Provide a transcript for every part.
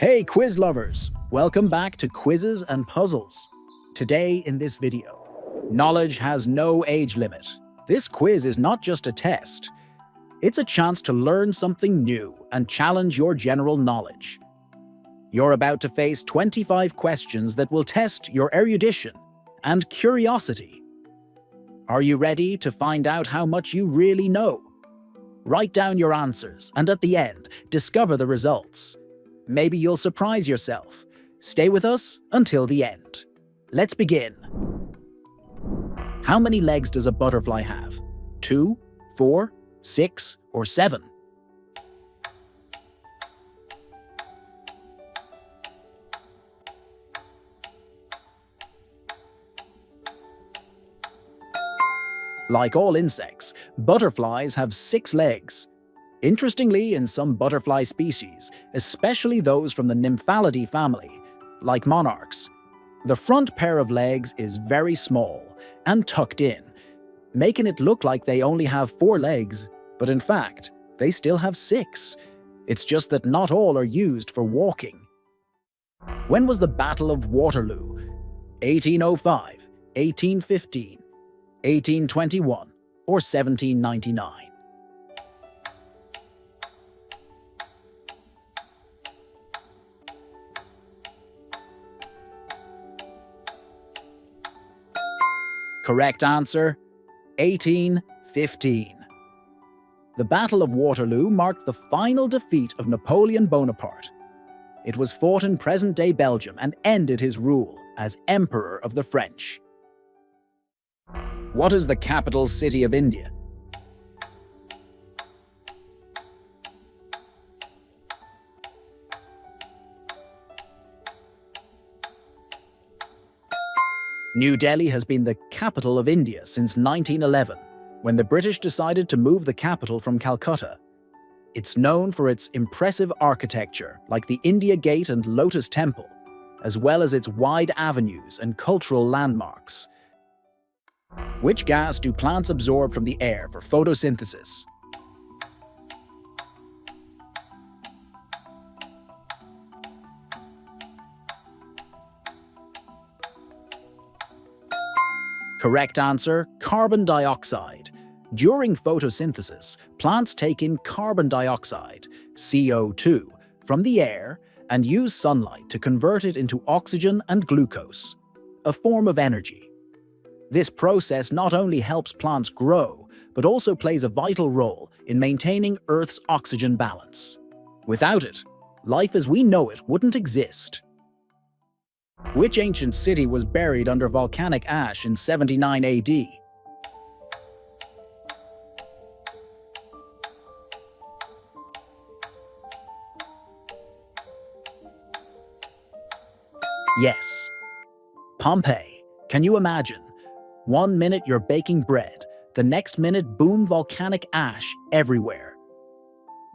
Hey quiz lovers! Welcome back to Quizzes and Puzzles. Today in this video, knowledge has no age limit. This quiz is not just a test. It's a chance to learn something new and challenge your general knowledge. You're about to face 25 questions that will test your erudition and curiosity. Are you ready to find out how much you really know? Write down your answers and at the end, discover the results. Maybe you'll surprise yourself. Stay with us until the end. Let's begin. How many legs does a butterfly have? 2, 4, 6, or 7? Like all insects, butterflies have 6 legs. Interestingly, in some butterfly species, especially those from the Nymphalidae family, like monarchs, the front pair of legs is very small and tucked in, making it look like they only have 4 legs, but in fact, they still have 6. It's just that not all are used for walking. When was the Battle of Waterloo? 1805, 1815, 1821, or 1799? Correct answer, 1815. The Battle of Waterloo marked the final defeat of Napoleon Bonaparte. It was fought in present-day Belgium and ended his rule as Emperor of the French. What is the capital city of India? New Delhi has been the capital of India since 1911, when the British decided to move the capital from Calcutta. It's known for its impressive architecture, like the India Gate and Lotus Temple, as well as its wide avenues and cultural landmarks. Which gas do plants absorb from the air for photosynthesis? Correct answer, carbon dioxide. During photosynthesis, plants take in carbon dioxide, CO2, from the air and use sunlight to convert it into oxygen and glucose, a form of energy. This process not only helps plants grow, but also plays a vital role in maintaining Earth's oxygen balance. Without it, life as we know it wouldn't exist. Which ancient city was buried under volcanic ash in 79 AD? Yes, Pompeii. Can you imagine? 1 minute you're baking bread, the next minute boom, volcanic ash everywhere.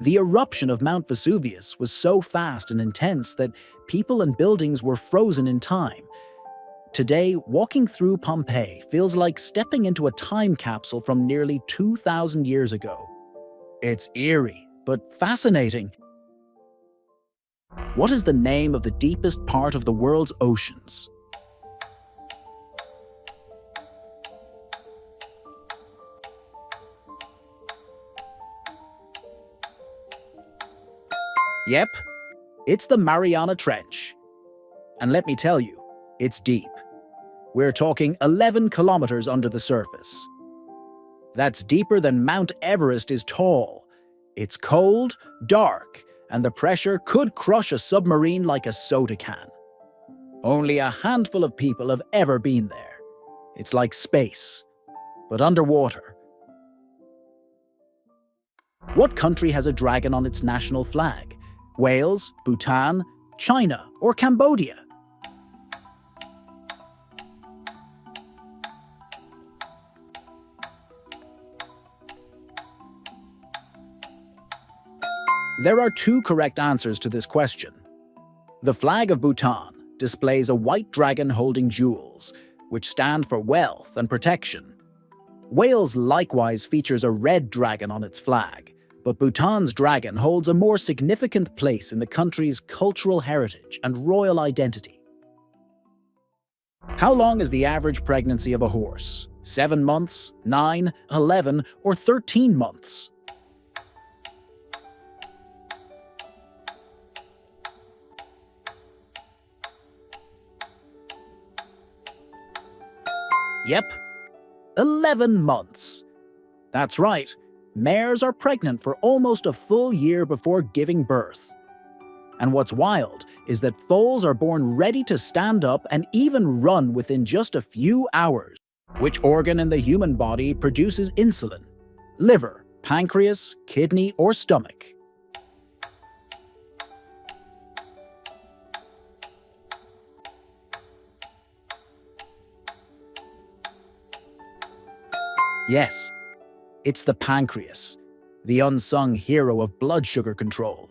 The eruption of Mount Vesuvius was so fast and intense that people and buildings were frozen in time. Today, walking through Pompeii feels like stepping into a time capsule from nearly 2,000 years ago. It's eerie, but fascinating. What is the name of the deepest part of the world's oceans? Yep, it's the Mariana Trench. And let me tell you, it's deep. We're talking 11 kilometers under the surface. That's deeper than Mount Everest is tall. It's cold, dark, and the pressure could crush a submarine like a soda can. Only a handful of people have ever been there. It's like space, but underwater. What country has a dragon on its national flag? Wales, Bhutan, China, or Cambodia? There are 2 correct answers to this question. The flag of Bhutan displays a white dragon holding jewels, which stand for wealth and protection. Wales likewise features a red dragon on its flag, But Bhutan's dragon holds a more significant place in the country's cultural heritage and royal identity. How long is the average pregnancy of a horse? 7 months, 9, 11, or 13 months? Yep, 11 months. That's right, mares are pregnant for almost a full year before giving birth. And what's wild is that foals are born ready to stand up and even run within just a few hours. Which organ in the human body produces insulin? Liver, pancreas, kidney, or stomach? Yes, it's the pancreas, the unsung hero of blood sugar control.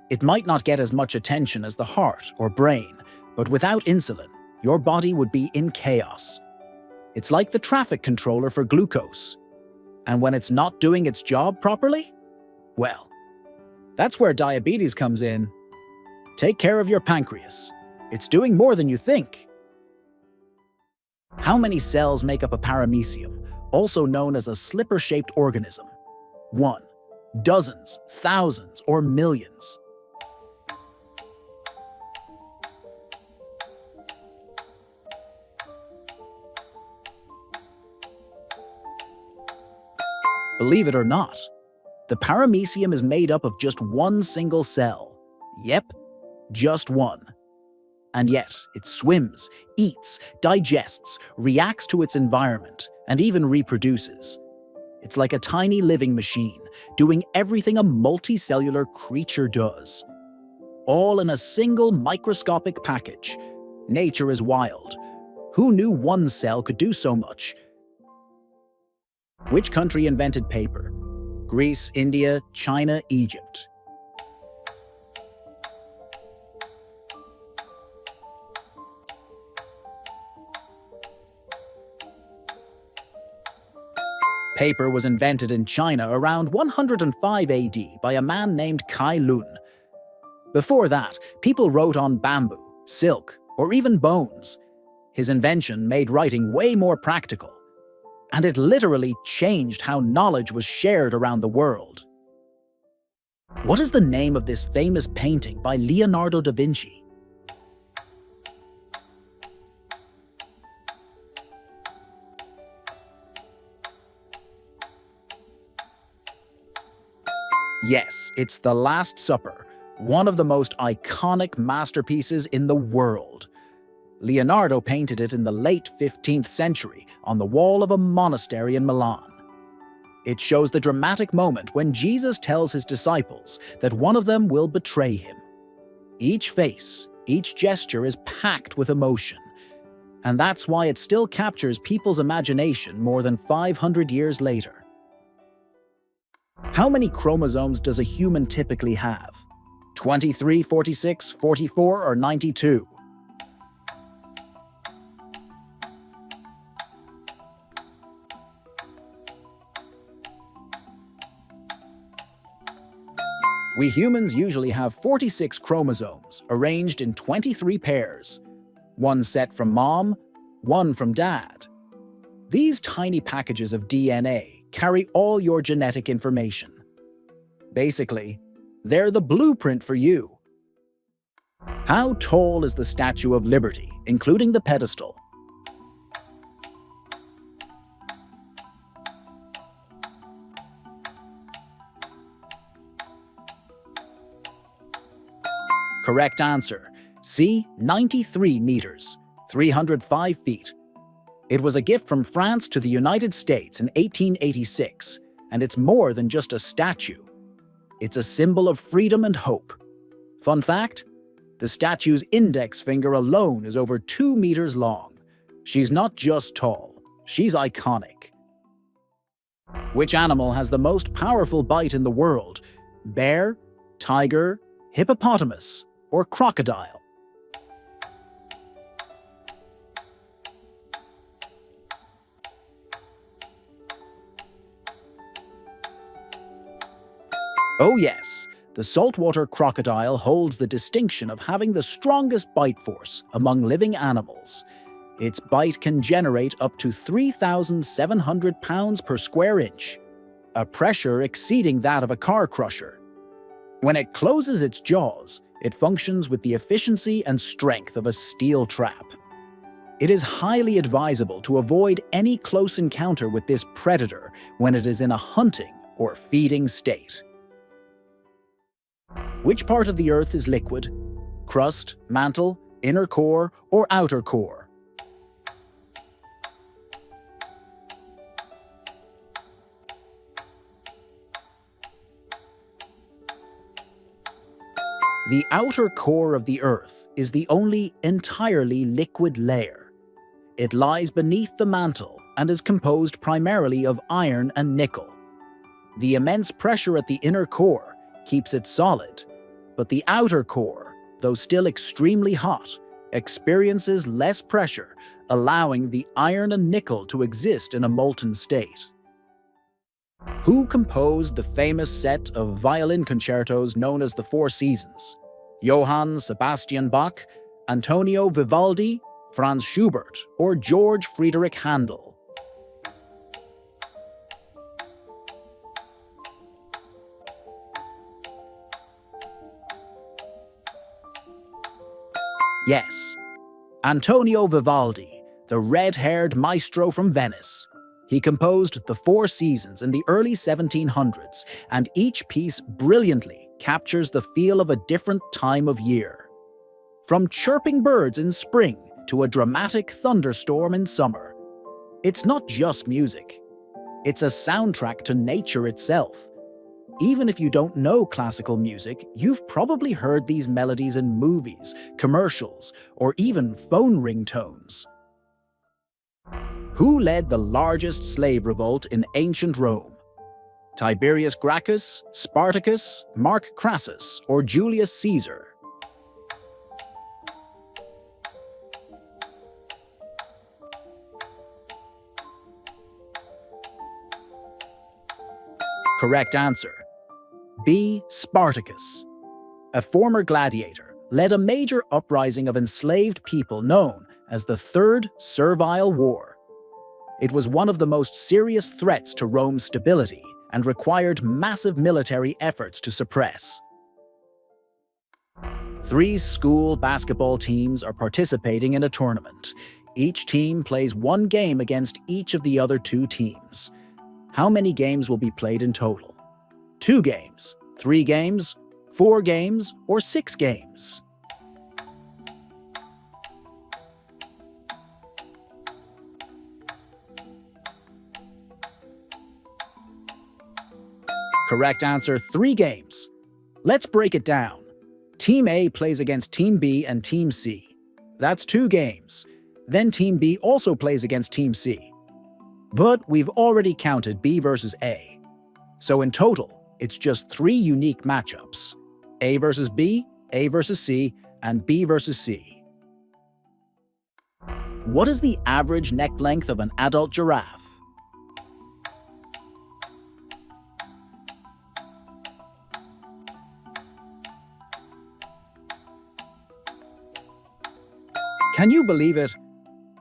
It might not get as much attention as the heart or brain, but without insulin, your body would be in chaos. It's like the traffic controller for glucose. And when it's not doing its job properly? Well, that's where diabetes comes in. Take care of your pancreas. It's doing more than you think. How many cells make up a paramecium, also known as a slipper-shaped organism? 1. Dozens, thousands, or millions? Believe it or not, the paramecium is made up of just one single cell. Yep, just one. And yet, it swims, eats, digests, reacts to its environment, and even reproduces. It's like a tiny living machine, doing everything a multicellular creature does. All in a single microscopic package. Nature is wild. Who knew one cell could do so much? Which country invented paper? Greece, India, China, Egypt? Paper was invented in China around 105 AD by a man named Kai Lun. Before that, people wrote on bamboo, silk, or even bones. His invention made writing way more practical. And it literally changed how knowledge was shared around the world. What is the name of this famous painting by Leonardo da Vinci? Yes, it's The Last Supper, one of the most iconic masterpieces in the world. Leonardo painted it in the late 15th century on the wall of a monastery in Milan. It shows the dramatic moment when Jesus tells his disciples that one of them will betray him. Each face, each gesture is packed with emotion, and that's why it still captures people's imagination more than 500 years later. How many chromosomes does a human typically have? 23, 46, 44, or 92? We humans usually have 46 chromosomes, arranged in 23 pairs. One set from mom, one from dad. These tiny packages of DNA carry all your genetic information. Basically, they're the blueprint for you. How tall is the Statue of Liberty, including the pedestal? Correct answer. C. 93 meters, 305 feet. It was a gift from France to the United States in 1886, and it's more than just a statue. It's a symbol of freedom and hope. Fun fact? The statue's index finger alone is over 2 meters long. She's not just tall, she's iconic. Which animal has the most powerful bite in the world? Bear, tiger, hippopotamus, or crocodile? Oh yes, the saltwater crocodile holds the distinction of having the strongest bite force among living animals. Its bite can generate up to 3,700 pounds per square inch, a pressure exceeding that of a car crusher. When it closes its jaws, it functions with the efficiency and strength of a steel trap. It is highly advisable to avoid any close encounter with this predator when it is in a hunting or feeding state. Which part of the Earth is liquid? Crust, mantle, inner core, or outer core? The outer core of the Earth is the only entirely liquid layer. It lies beneath the mantle and is composed primarily of iron and nickel. The immense pressure at the inner core keeps it solid, but the outer core, though still extremely hot, experiences less pressure, allowing the iron and nickel to exist in a molten state. Who composed the famous set of violin concertos known as the Four Seasons? Johann Sebastian Bach, Antonio Vivaldi, Franz Schubert, or George Friedrich Handel? Yes, Antonio Vivaldi, the red-haired maestro from Venice. He composed the Four Seasons in the early 1700s, and each piece brilliantly captures the feel of a different time of year. From chirping birds in spring to a dramatic thunderstorm in summer. It's not just music. It's a soundtrack to nature itself. Even if you don't know classical music, you've probably heard these melodies in movies, commercials, or even phone ringtones. Who led the largest slave revolt in ancient Rome? Tiberius Gracchus, Spartacus, Mark Crassus, or Julius Caesar? Correct answer. B. Spartacus. A former gladiator, led a major uprising of enslaved people known as the Third Servile War. It was one of the most serious threats to Rome's stability and required massive military efforts to suppress. 3 school basketball teams are participating in a tournament. Each team plays one game against each of the other 2 teams. How many games will be played in total? 2 games, 3 games, 4 games, or 6 games? Correct answer, 3 games. Let's break it down. Team A plays against Team B and Team C. That's 2 games. Then Team B also plays against Team C. But we've already counted B versus A. So in total, it's just 3 unique matchups. A versus B, A versus C, and B versus C. What is the average neck length of an adult giraffe? Can you believe it?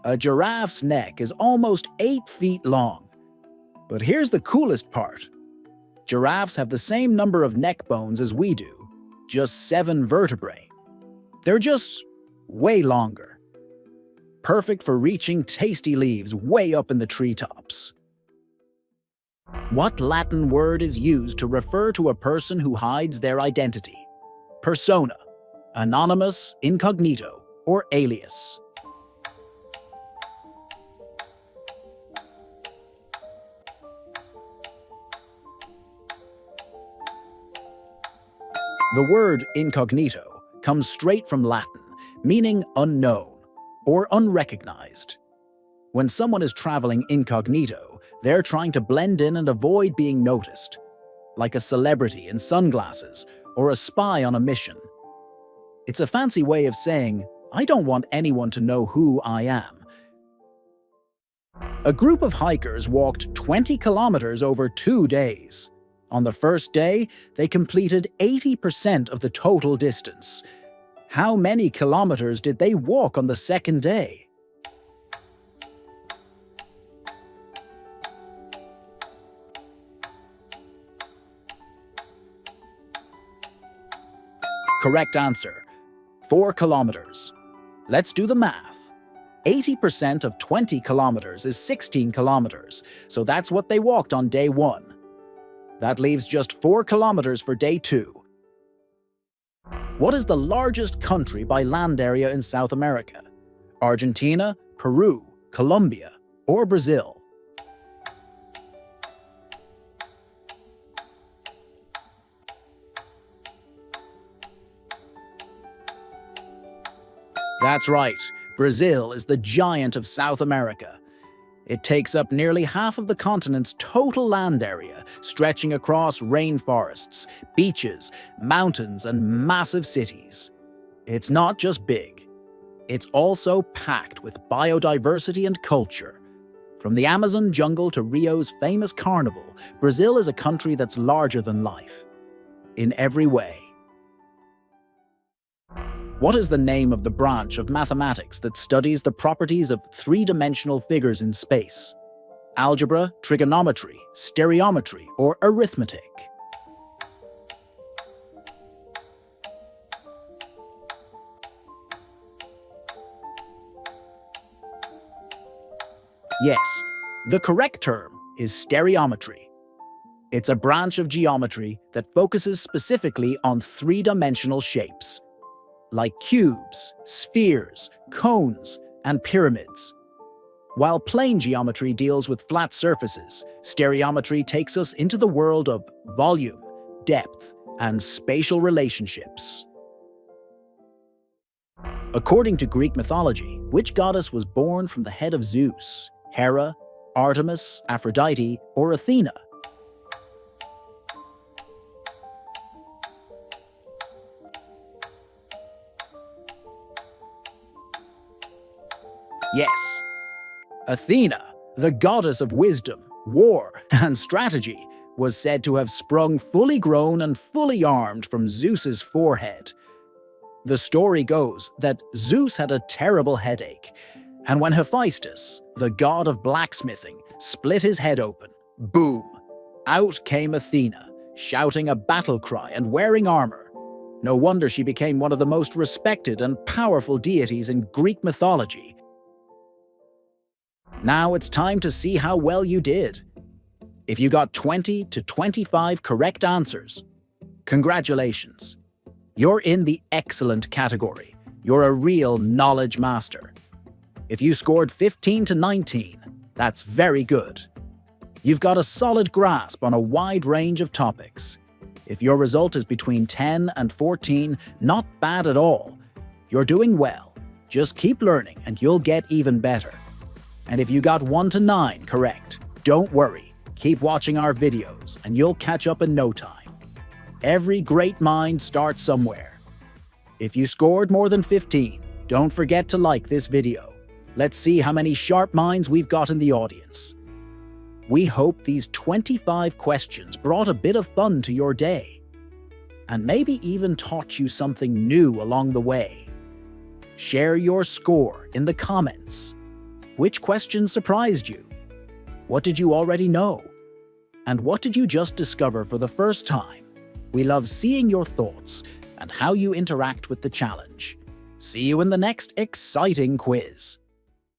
A giraffe's neck is almost 8 feet long. But here's the coolest part. Giraffes have the same number of neck bones as we do, just 7 vertebrae. They're just way longer. Perfect for reaching tasty leaves way up in the treetops. What Latin word is used to refer to a person who hides their identity? Persona, anonymous, incognito, or alias? The word incognito comes straight from Latin, meaning unknown or unrecognized. When someone is traveling incognito, they're trying to blend in and avoid being noticed, like a celebrity in sunglasses or a spy on a mission. It's a fancy way of saying, I don't want anyone to know who I am. A group of hikers walked 20 kilometers over 2 days. On the first day, they completed 80% of the total distance. How many kilometers did they walk on the second day? Correct answer, 4 kilometers. Let's do the math. 80% of 20 kilometers is 16 kilometers, so that's what they walked on day 1. That leaves just 4 kilometers for day 2. What is the largest country by land area in South America? Argentina, Peru, Colombia, or Brazil? That's right, Brazil is the giant of South America. It takes up nearly half of the continent's total land area, stretching across rainforests, beaches, mountains, and massive cities. It's not just big, it's also packed with biodiversity and culture. From the Amazon jungle to Rio's famous carnival, Brazil is a country that's larger than life. In every way. What is the name of the branch of mathematics that studies the properties of three-dimensional figures in space? Algebra, trigonometry, stereometry, or arithmetic? Yes, the correct term is stereometry. It's a branch of geometry that focuses specifically on three-dimensional shapes, like cubes, spheres, cones, and pyramids. While plane geometry deals with flat surfaces, stereometry takes us into the world of volume, depth, and spatial relationships. According to Greek mythology, which goddess was born from the head of Zeus? Hera, Artemis, Aphrodite, or Athena? Yes, Athena, the goddess of wisdom, war, and strategy, was said to have sprung fully grown and fully armed from Zeus's forehead. The story goes that Zeus had a terrible headache, and when Hephaestus, the god of blacksmithing, split his head open, boom, out came Athena, shouting a battle cry and wearing armor. No wonder she became one of the most respected and powerful deities in Greek mythology. Now it's time to see how well you did. If you got 20 to 25 correct answers, congratulations. You're in the excellent category. You're a real knowledge master. If you scored 15 to 19, that's very good. You've got a solid grasp on a wide range of topics. If your result is between 10 and 14, not bad at all. You're doing well. Just keep learning and you'll get even better. And if you got 1 to 9 correct, don't worry. Keep watching our videos and you'll catch up in no time. Every great mind starts somewhere. If you scored more than 15, don't forget to like this video. Let's see how many sharp minds we've got in the audience. We hope these 25 questions brought a bit of fun to your day, and maybe even taught you something new along the way. Share your score in the comments. Which question surprised you? What did you already know? And what did you just discover for the first time? We love seeing your thoughts and how you interact with the challenge. See you in the next exciting quiz.